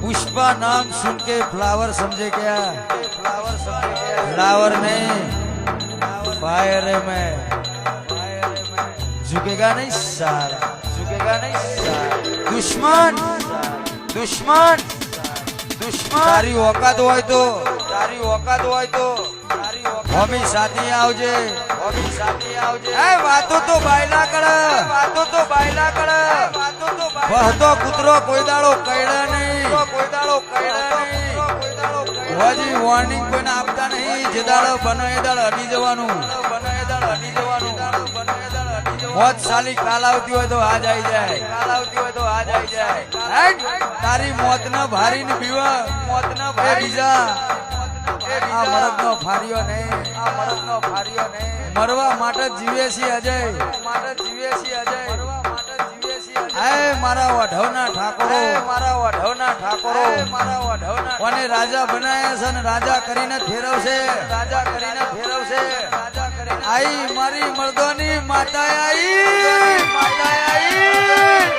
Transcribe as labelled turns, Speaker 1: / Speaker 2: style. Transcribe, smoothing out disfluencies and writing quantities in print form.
Speaker 1: पुष्पा नाम सुन के फ्लावर समझे क्या? फ्लावर नहीं, फायर है मैं। झुकेगा नहीं सारा, झुकेगा नहीं सारा। दुश्मन दुश्मन दुश्मन तारी औकात હોય તો, તારી औकात હોય તો હોમી સાથી આવજે, હોમી સાથી આવજે। એ વાતો તો બાયલા કરે, વાતો તો બાયલા કરે, વાતો તો બહતો કૂતરો કોઈ દાડો કઈડા નહીં, કોઈ દાડો કઈડા નહીં, કોઈ દાડો હોજી વોર્નિંગ કોઈને આપતા નહીં। જે દાડો બને એ દાડો અડી જવાનું, બને એ દાડો અડી જવાનું, બને એ દાડો અડી જવાનું। મોત સાલી કાલ આવતી હોય તો આજ આવી જાય, કાલ આવતી હોય તો આજ આવી જાય। તારી મોત ના ભારી ને બીવા, મોત ના ભારી બીજા આ મરદ નો ફાર્યો નહીં, આ મરદ નો ફાર્યો નહીં। મરવા માટે જીવે છે અજય, માટે જીવે છે અજય, મરવા માટે જીવે છે અજય। એ મારા વઢવના ઠાકોરો, મારા વઢવના ઠાકોરો, મારા વઢવના કોને રાજા બનાયા છે ને રાજા કરીને ફેરવશે, રાજા કરીને ફેરવશે, રાજા કરીને। આઈ મારી મર્દોની માતા, આઈ માતા, આઈ